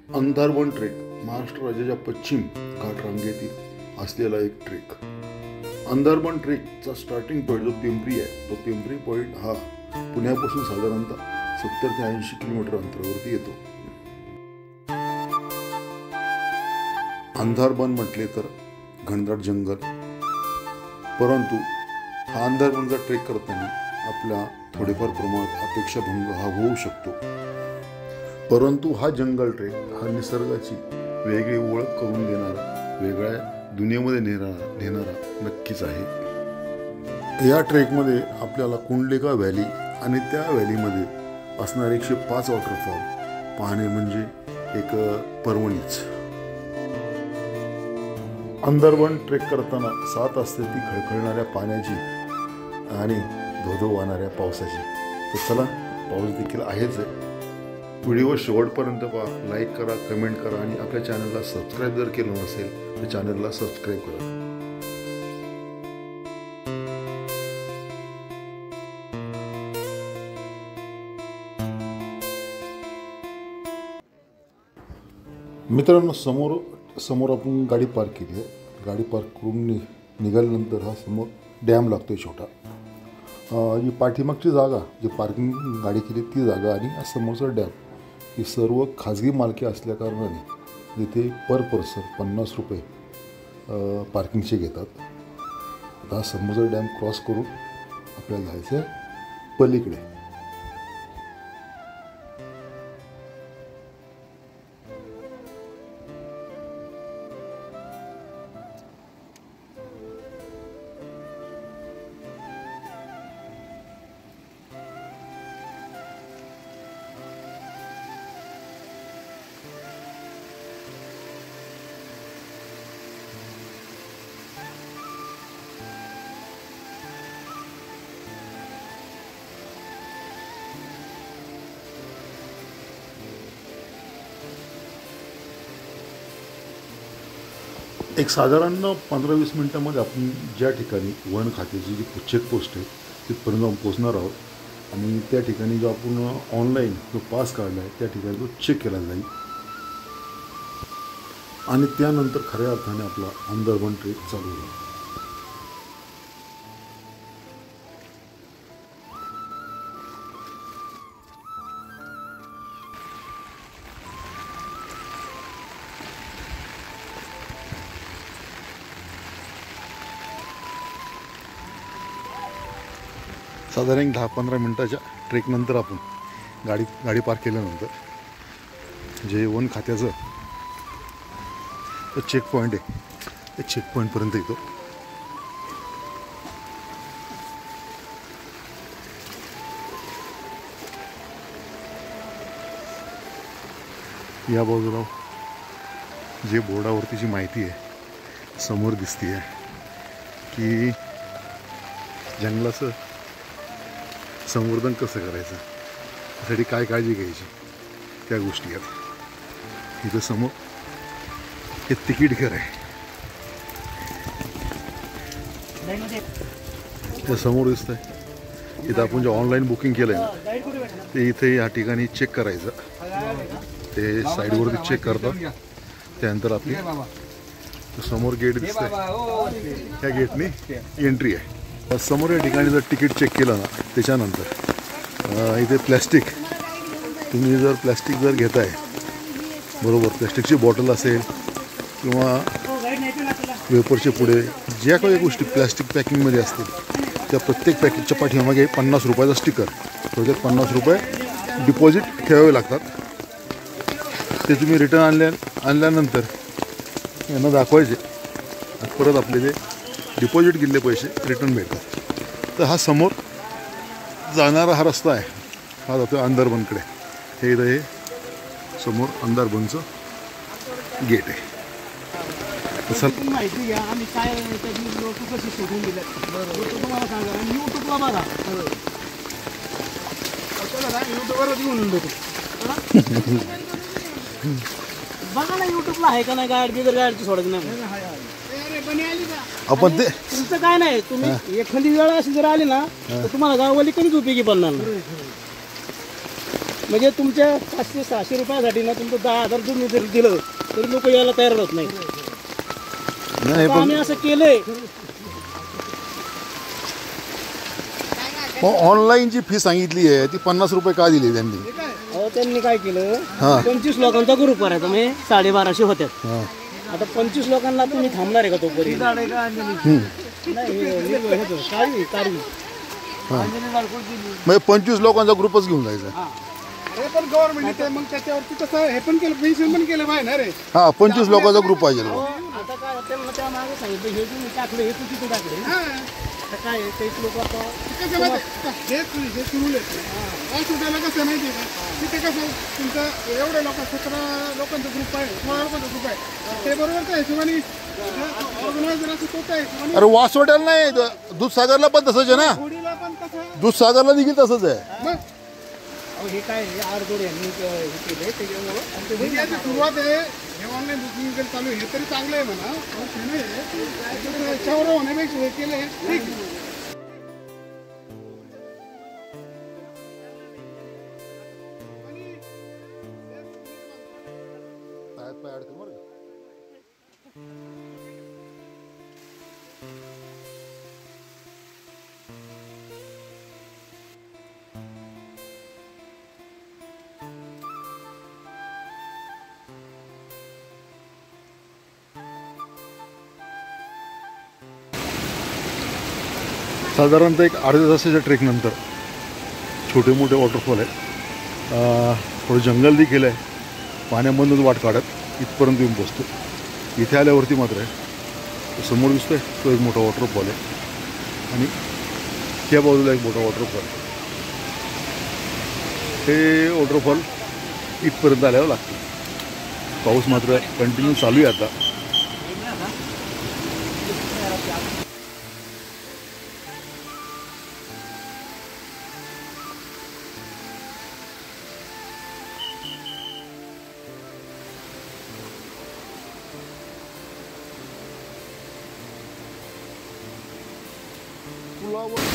अंधारवन trek Maharashtra राज्याच्या पश्चिम घाट रांगेतील असलेला एक ट्रेक। अंधारवन ट्रेकचा स्टार्टिंग पॉईंट जो पिंपरी आहे, तो पिंपरी पॉईंट हा पुण्यापासून साधारणतः 70 ते 80 किलोमीटर अंतरावरती येतो। अंधारवन म्हटले तर घनदाट जंगल, परंतु हा अंधारवनचा ट्रेक करताना आपला थोडेफार प्रमाणात अपेक्षाभंग हा होऊ शकतो। परंतु हा जंगल ट्रेक हा निसर्गाची वेगळी ओळख करून देणारा, वेगळ्या दुनियेमध्ये नेणारा नक्कीच आहे। या ट्रेकमध्ये आपल्याला कुंडलिका व्हॅली आणि त्या व्हॅलीमध्ये असणारे 105 वॉटरफॉल पाहणे म्हणजे एक पर्वणीच। अंधारवन ट्रेक करताना साथ असते ती खळखळणाऱ्या पाण्याची आणि धोधो वाहणाऱ्या पावसाची। तर चला, पाऊस देखील आहेच आहे। व्हिडिओ शेवटपर्यंत पहा, लाईक करा, कमेंट करा आणि आपल्या चॅनलला सबस्क्राईब जर केलं नसेल तर चॅनलला सबस्क्राईब करा। मित्रांनो, समोर आपण गाडी पार्क केली आहे। गाडी पार्क करून निघाल्यानंतर हा समोर डॅम लागतोय छोटा। जी पाठीमागची जागा, जी पार्किंग गाडी केली ती जागा आणि समोरचा डॅम, ही सर्व खाजगी मालकी असल्या कारणाने तिथे पर पर्सन 50 रुपये पार्किंगचे घेतात। आता समोरचा डॅम क्रॉस करून आपल्याला जायचं आहे पलीकडे। एक साधारण 15-20 मिनिटांमध्ये आपण ज्या ठिकाणी वन खात्याची जी चेकपोस्ट आहे तिथपर्यंत जाऊन पोचणार आहोत आणि त्या ठिकाणी जो आपण ऑनलाईन जो पास काढला आहे त्या ठिकाणी तो चेक केला जाईल आणि त्यानंतर खऱ्या अर्थाने आपला अंधारवन ट्रेक चालू होईल। साधारण 10-15 मिनिटाच्या ट्रेकनंतर आपण गाडी पार्क केल्यानंतर जे वन खात्याचं चेक पॉईंट आहे त्या चेक पॉईंटपर्यंत येतो। या बाजूला जे बोर्डावरती जी माहिती आहे समोर दिसते आहे की जंगलाचं संवर्धन कसं करायचं, त्यासाठी काय काळजी घ्यायची त्या गोष्टी आहेत। इथं समोर हे तिकीट घर आहे, त्या समोर दिसत आहे। इथं आपण जे ऑनलाईन बुकिंग केलं आहे ना ते इथे या ठिकाणी चेक करायचं, ते साईडवरती चेक करतात। त्यानंतर आपली समोर गेट दिसत आहे, त्या गेटने एंट्री आहे। समोर या ठिकाणी जर तिकीट चेक केलं ना त्याच्यानंतर इथे प्लॅस्टिक, तुम्ही जर प्लॅस्टिक जर घेताय बरोबर, प्लॅस्टिकची बॉटल असेल किंवा वेपरचे पुढे ज्या काही गोष्टी प्लॅस्टिक पॅकिंगमध्ये असतील त्या प्रत्येक पॅकेटच्या पाठीमागे 50 रुपयाचा स्टिकर, त्याच्यात 50 रुपये डिपॉझिट ठेवावे लागतात। ते तुम्ही रिटर्न आणल्यानंतर यांना दाखवायचे, परत आपले जे डिपॉझिट केलेले पैसे रिटर्न मिळतात। तर हा समोर जाणारा हा रस्ता आहे, हा जातो अंधारवनकडे। हे इथं हे समोर अंधारवनचं गेट आहे। तसं माहिती घ्या आणि काय त्याची लोक कशी शोधून दिले तुम्हाला सांगा आणि यूट्यूबला बघा, यूट्यूबवरच घेऊन बघा ना, यूट्यूबला आहे का नाही गाडी, बिगर गाडीची सोडायची नाही आपण ते तुमचं काय नाही, तुम्ही एखादी वेळ अशी जर आली ना तर तुम्हाला गाववाली कधीच उपयोगी पडणार नाही। म्हणजे तुमच्या 500-600 रुपयासाठी ना तुमचं 10,000 तुम्ही जरी दिलं तरी लोक यायला तयार होत नाही. नाही आता आम्ही असं केलंय. ऑनलाईन जी फी सांगितली आहे ती 50 रुपये का दिली त्यांनी? अहो त्यांनी काय केलं 25 लोकांचा ग्रुप करायचा म्हणजे 1250 होत्यात. आता 25 लोकांना तुम्ही थांबणार आहे का तोपर्यंत? म्हणजे 25 लोकांचा ग्रुपच घेऊन जायचा. अरे पण गव्हर्नमेंट मग त्याच्यावरती कसं हे पण केलं, पेन्शन पण केलं पाहिजे ना रे. हा 25 लोकांचा ग्रुप पाहिजे. आता काय त्यांना त्या मागे सांगितलं हे तुम्ही टाकलं हे तू तिथे टाकले. आता काय काही लोक आता कसं माहिती हे सुरू हॉस्पिटलला कसं माहिती आहे का, तिथे कसं तुमचं एवढे लोक 17 लोकांचा ग्रुप आहे, 16 लोकांचा ग्रुप आहे, ते बरोबर त्या हिशोबाने ऑर्गनायझर असं तो त्या हिशोबाने. अरे वासवड्याला नाही, दूधसागरला पण तसंच आहे ना. होडीला पण कसं दूधसागरला देखील तसंच आहे. मग हे काय आरदोड यांनी हे केलंय त्याच्यामुळं म्हणजे याची सुरुवात आहे. हे ऑनलाईन बुकिंग वगैरे चालू आहे हे तरी चांगलं आहे म्हणा, पण हे नाही याच्यावर होण्यापेक्षा हे केलं हे ठीक आहे. साधारणतः एक अर्ध्या तासाच्या ट्रेकनंतर छोटे मोठे वॉटरफॉल आहे. थोडं जंगल देखील आहे. पाण्यामधूनच वाट काढत इथपर्यंत येऊन पोचतो. इथे आल्यावरती मात्र आहे समोर दिसतोय तो एक मोठा वॉटरफॉल आहे आणि त्या बाजूला एक मोठा वॉटरफॉल आहे. हे वॉटरफॉल इथपर्यंत आल्यावर लागते. पाऊस मात्र कंटिन्यू चालू आहे आता.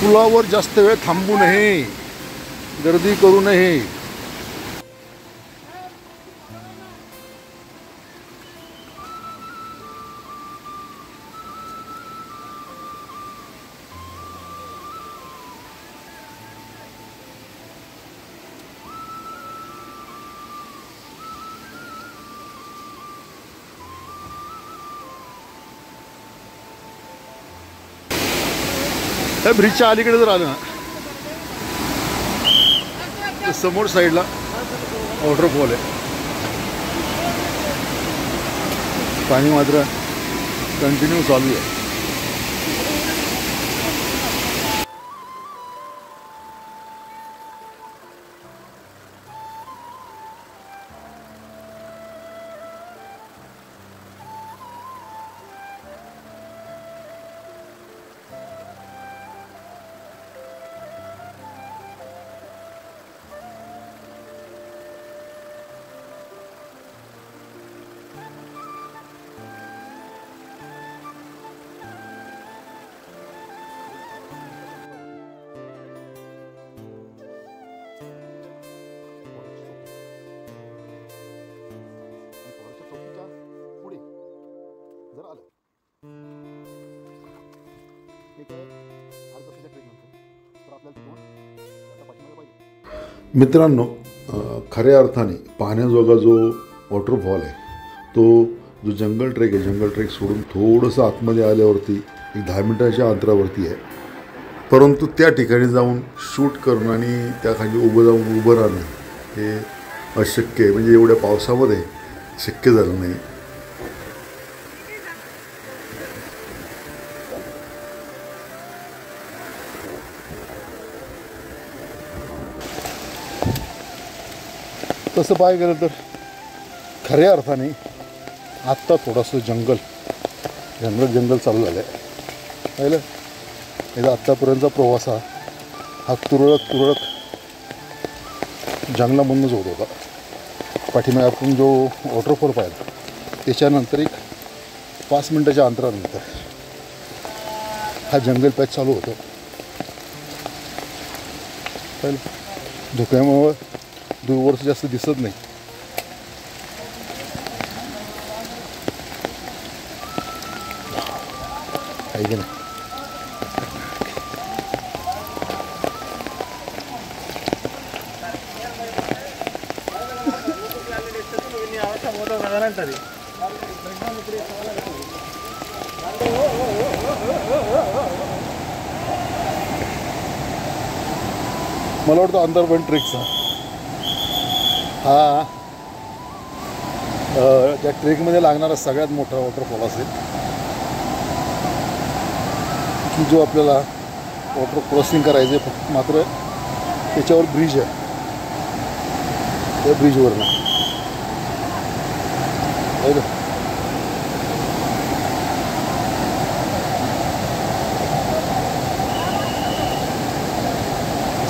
पुलावर जास्त वेळ थांबू नये, गर्दी करू नये. त्या ब्रिजच्या अलीकडे जर आलं ना तर समोर साईडला वॉटरफॉल आहे. पाणी मात्र कंटिन्यू चालू आहे. मित्रांनो, खऱ्या अर्थाने पाहण्याजोगा जो वॉटरफॉल आहे तो जो जंगल ट्रेक आहे, जंगल ट्रेक सोडून थोडंसं आतमध्ये आल्यावरती एक 10 मिनिटाच्या अंतरावरती आहे. परंतु त्या ठिकाणी जाऊन शूट करणं आणि त्या खाली उभं राहणं हे अशक्य आहे. म्हणजे एवढ्या पावसामध्ये शक्य झालं नाही. तसं पाहायला गेलं तर खऱ्या अर्थाने आत्ता थोडंसं जंगल चालू झालं आहे. पाहिलं याचा आत्तापर्यंतचा प्रवास हा तुरळक जंगलामधूनच होत होता. पाठीमागे आपण जो वॉटरफॉल पाहिला त्याच्यानंतर एक 5 मिनिटाच्या अंतरानंतर हा जंगल पॅच चालू होतो. पाहिलं धुक्यामुळं दूरवरच जास्त दिसत नाही. आहे की नाही? मला वाटतं अंदरबन ट्रेकचा हा त्या ट्रेकमध्ये लागणारा सगळ्यात मोठा वॉटरफॉल असेल की जो आपल्याला वॉटर क्रॉसिंग करायचं आहे. फक्त मात्र त्याच्यावर ब्रिज आहे, त्या ब्रिजवर ना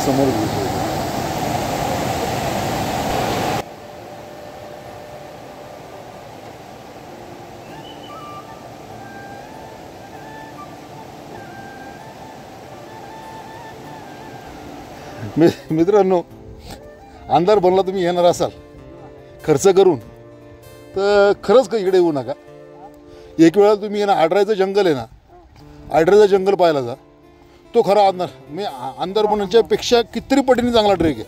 समोर ब्रिज आहे. मित्रांनो, अंधार बनला तुम्ही येणार असाल खर्च करून तर खरंच काही इकडे येऊ नका. एक वेळा तुम्ही ना आडरायचं जंगल आहे ना, आडरायचं जंगल पाहायला जा. तो खरा अंधार मी अंधारपणाच्या पेक्षा कितीतरी पटीने चांगला ट्रेक आहे.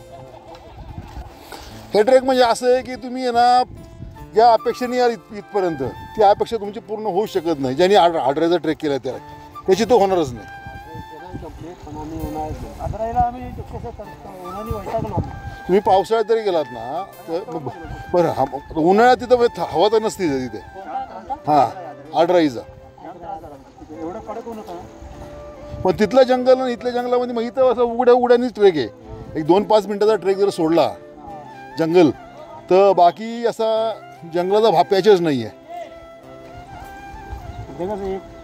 हे ट्रेक म्हणजे असं आहे की तुम्ही ना ज्या अपेक्षेने यार इथपर्यंत ती अपेक्षा तुमची पूर्ण होऊ शकत नाही. ज्यांनी आडरायचा ट्रेक केला त्याला त्याची तो होणारच नाही. तुम्ही पावसाळ्यात जरी गेलात ना तर बरं उन्हाळ्यात तिथं हवा तर नसते तिथे. हां आडराईचा पण तिथलं जंगल आणि इथल्या जंगलामध्ये मग इथं असं उघड्यानीच ट्रेक आहे. एक 2-5 मिनटाचा ट्रेक जर सोडला जंगल तर बाकी असा जंगलाचा भाग प्याचच नाही आहे.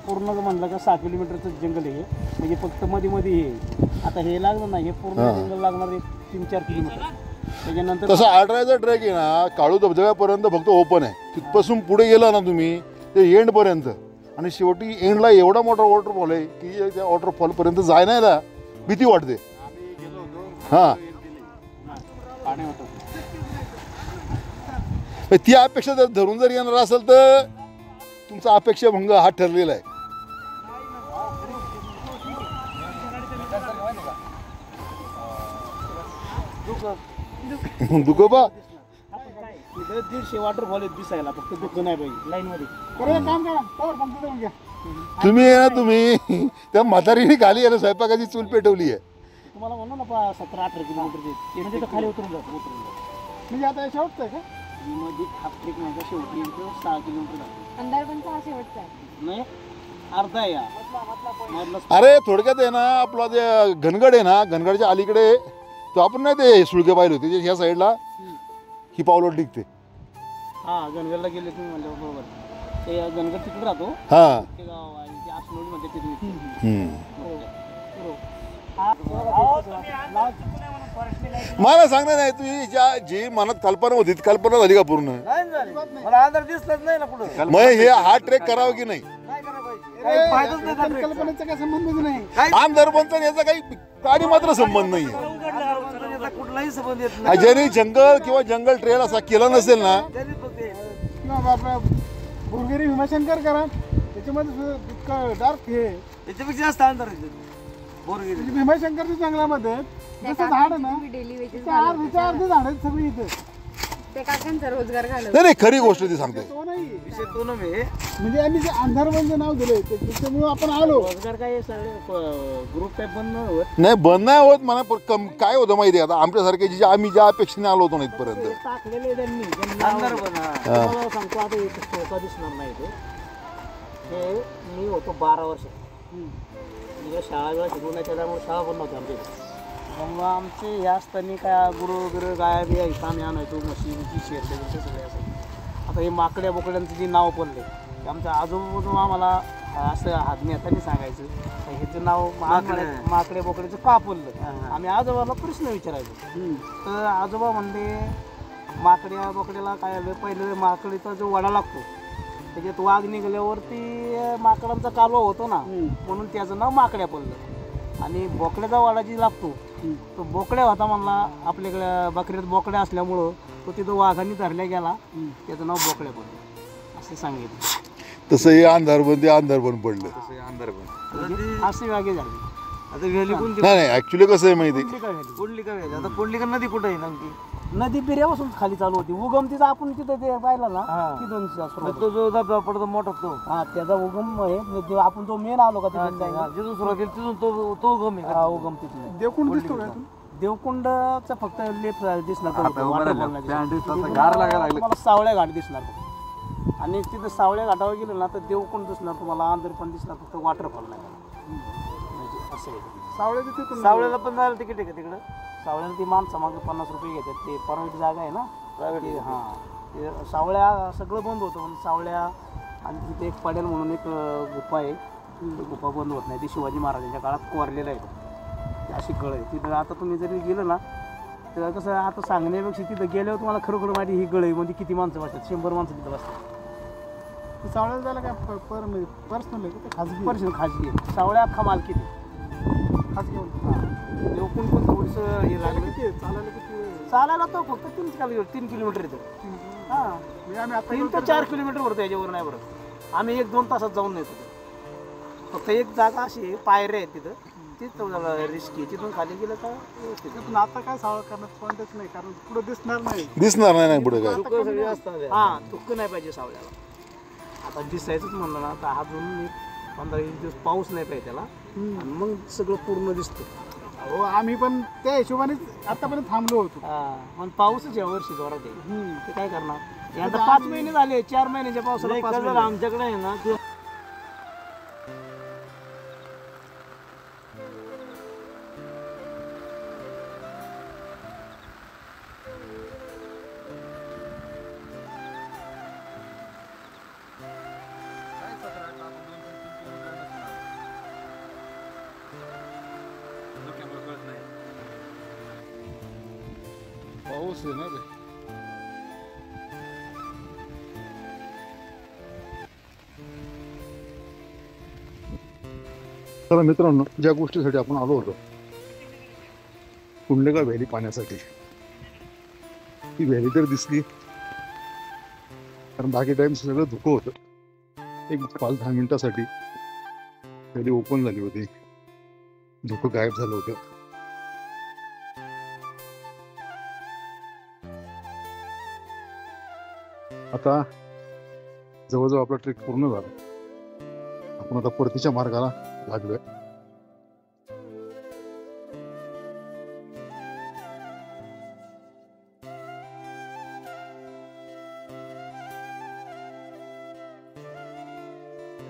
पूर्ण म्हणलं का 6 किलोमीटरचं जंगल आहे म्हणजे फक्त मध्ये हे आता हे लागलं ना हे पूर्ण जंगल लागणार 3-4 किलोमीटर. त्याच्यानंतर तसं आडरायचा ट्रेक आहे ना काळू धबधब्यापर्यंत फक्त ओपन आहे. तिथपासून पुढे गेला ना तुम्ही ते एंडपर्यंत आणि शेवटी एंडला एवढा मोठा वॉटरफॉल आहे की त्या वॉटरफॉलपर्यंत जाय नाही ना भीती वाटते. हां ती अपेक्षा जर धरून जर येणार असेल तर तुमचा अपेक्षा भंग हा ठरलेला आहे. दुखोबा 150 वॉटरफॉल आहेत दिसायला फक्त दुःख नाही पाहिजे लाईन मध्ये. तुम्ही ना तुम्ही त्या म्हातारीने खाली आहे ना स्वयंपाकाची चूल पेटवली आहे. तुम्हाला म्हणू ना 17-18 किलोमीटर म्हणजे तर खाली उतरून जातो. म्हणजे आता शेवटचं आहे का मध्ये हा ट्रेक माझा शेवटी 6 किलोमीटर जातो. अंधारपणचा हा शेवटचा आहे नाही अर्धा आहे या. अरे थोडक्यात आहे ना आपला जे घनगड आहे ना घनगडच्या अलीकडे तो आपण नाही ते सुळके पाहिले होते ह्या साईडला ही पावलोट निघते. हा गणगडला गेले तुम्ही म्हणलं बरोबर. ते गणगड तिकडे राहतो. हां ते गाव आणि ते आसनोडी मध्ये तिथे मला सांगणार नाही तुम्ही ज्या जी मनात कल्पना होती ती कल्पना झाली का पूर्ण. मला अंधार दिसलंच नाही ना पुढे. मग हे हा ट्रेक करावा की नाही. कल्पनेचा काही संबंधच नाही. आमदारपणचा याचा काही काडी मात्र संबंध नाही आहे. कुठलाही संबंध येत नाही. ज्यांनी जंगल किंवा जंगल ट्रेल असा केला नसेल ना किंवा आपला बुरगिरी भीमाशंकर करा त्याच्यामध्ये इतकं डार्क हे त्याच्यापेक्षा जास्त अंधार बोरगिरी भीमाशंकरच्या जंगलामध्ये जसं झाड आहे ना डेली वेजेस अर्धी झाड आहेत सगळी इथे. ते काकांचा रोजगार घालव. नाही खरी गोष्ट ती सांगते. तो नाही विषय तो नव्हे. म्हणजे आम्ही जे अंधारबनचं नाव दिलंय त्याच्यामुळे आपण आलो. रोजगार काय सगळे ग्रुप काय बंद होत नाही बंद नाही होत म्हणा काय होतं माहिती आहे आता आमच्यासारखे जे आम्ही ज्या अपेक्षेने आलो होतो ना इथपर्यंत टाकलेले त्यांनी तुम्हाला सांगतो आता एक शोका दिसणार नाही ते मी होतो 12 वर्ष शाळा वेळा शिकवून त्याच्यामुळे शाळा पण नव्हती आमच्या इथे. त्यामुळं आमचे ह्या असताना काय गुरु वगैरे गाया बिया इथं आम्ही आणायचो म्हशीची शेरले सगळे असं. आता हे माकड्या बोकड्यांचं जे नाव पडले ते आमच्या आजोबाजून आम्हाला असं नेत्यांनी सांगायचं ह्याचं नाव माकड्या बोकड्याचं का पडलं. आम्ही आजोबाला प्रश्न विचारायचो तर आजोबा म्हणले माकड्या बोकड्याला काय आलं पहिले माकडीचा जो वडा लागतो त्याच्यात वाघ निघाल्यावरती माकडांचा कालवा होतो ना म्हणून त्याचं नाव माकड्या पडलं. आणि बोकड्याचा वाडा जी लागतो तो बोकड्या होता म्हणला, आपल्याकडे बकरीत बोकड्या असल्यामुळं तो तिथं वाघांनी धरल्या गेला, त्याचं नाव बोकड्या पडलं असं सांगितलं. तसं हे अंधार पण पडलं. म्हणजे असे वागे झाले. आता व्हॅली कोणती? नाही नाही ऍक्च्युली कसं आहे माहिती आहे? कुंडलिका व्हॅली. कुंडलिका व्हॅली. आता कुंडलिका नदी कुठं आहे नेमकी? नदी बिऱ्यापासून खाली चालू होती. उगम तिथं आपण तिथं ते पाहिलं ना हा. तिथून सुरुवात मग तो जो धबधबा पडतो मोठा तो हा त्याचा उगम आहे. म्हणजे आपण जो मेन आलो का तिथून जायला, जिथून सुरुवात केली तिथून तो उगम आहे का? हा उगम तिथून. देवकुंड दिसतो का इथून? देवकुंडचा फक्त लेप दिसणार तो आता उभं waterfall राहिलं. नाही त्या दिसणार. अंडीत तिथून गार लागायला लागले. तुम्हाला सावळ्या घाट दिसणार फक्त. आणि तिथं सावळ्या घाटावर गेलं ना तर देवकुंड दिसणार तुम्हाला, आंध्र पण दिसणार, फक्त वॉटरफॉल नाही म्हणजे असं आहे. सावळ्याच्या तिथून सावळ्याला पण जायला तिकीट आहे का तिकडं? सावळ्याला ती माणसं मागे 50 रुपये घेतात. ते प्रायव्हेट जागा आहे ना प्रायव्हेट. हां ते सावळ्या सगळं बंद होतं पण सावळ्या. आणि तिथे एक पडेल म्हणून एक गुफा आहे, ती गुफा बंद होत नाही. ती शिवाजी महाराजांच्या काळात कोरलेलं आहे ते. अशी कळ आहे तिथं. आता तुम्ही जरी गेलं ना तर कसं आता सांगण्यापेक्षा तिथं गेल्यावर तुम्हाला खरोखर माहिती ही गळ आहे म्हणजे किती माणसं बसतात. 100 माणसं तिथं बसतात. सावळ्याला जायला काय पर्सनल आहे का खाजगी? पर्शन खाजगी आहे. सावळ्या अख्खा मालकी आहे. खाजगी म्हणतो. हां देवकुंड पण थोडंसं हे लागलं. किती आहे? चालायला किती आहे? चालायला तो फक्त 3 किलोमीटर येतो. हां म्हणजे आम्ही आता 3 ते 4 किलोमीटर भरतो, याच्यावर नाही भरत. आम्ही 1-2 तासात जाऊन येतो. फक्त एक जागा अशी आहे, पायऱ्या आहेत तिथं, तिथं रिस्की आहे. तिथून खाली गेलं का व्यवस्थित आहे. पण आता काय सावळ करण्यात पॉईंटच नाही, कारण पुढे दिसणार नाही. दिसणार नाही पुढे काय. लोकं सगळी असतात. हां तुक्क नाही पाहिजे सावळ्याला. आता दिसायचंच म्हणलं ना तर अजून एक 15-20 दिवस पाऊस नाही पाहिजे त्याला, आणि मग सगळं पूर्ण दिसतं. हो आम्ही पण त्या हिशोबानेच आतापर्यंत थांबलो होतो. हां पण पाऊसच या वर्षी जोरात आहे. ते काय करणार. आता 5 महिने झाले, 4 महिन्याच्या पावसाला 5 जर महिने. आमच्याकडे आहे ना ते पाऊस आहे ना रे. तर मित्रांनो ज्या गोष्टीसाठी आपण आलो होतो कुंडलिका व्हॅली पाहण्यासाठी, ती व्हॅली तर दिसली कारण बाकी टाइम सगळं धुकं होतं. एक 5-10 मिनिटासाठी व्हॅली ओपन झाली होती, धुकं गायब झालं होतं. आता जवळजवळ आपला ट्रेक पूर्ण झाला. आपण आता परतीच्या मार्गाला लागलोय.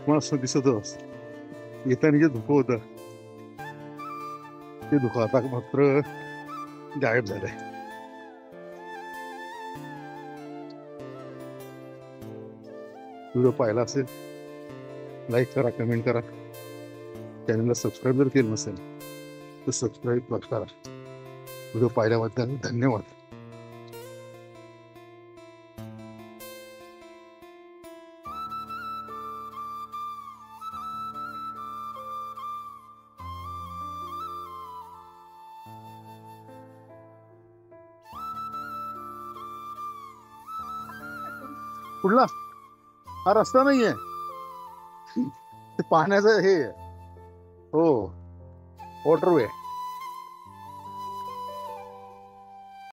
मला असं दिसत येताना जे धुकं होतं ते धुकं आता मात्र गायब झालंय. व्हिडिओ पाहिला असेल लाईक करा, कमेंट करा. चॅनलला सबस्क्राईब जर केलं नसेल तर सबस्क्राईब करा. व्हिडिओ पाहिल्याबद्दल धन्यवाद. कुठला हा रस्ता नाहीये, ते पाण्याचं हे हो वॉटरवे.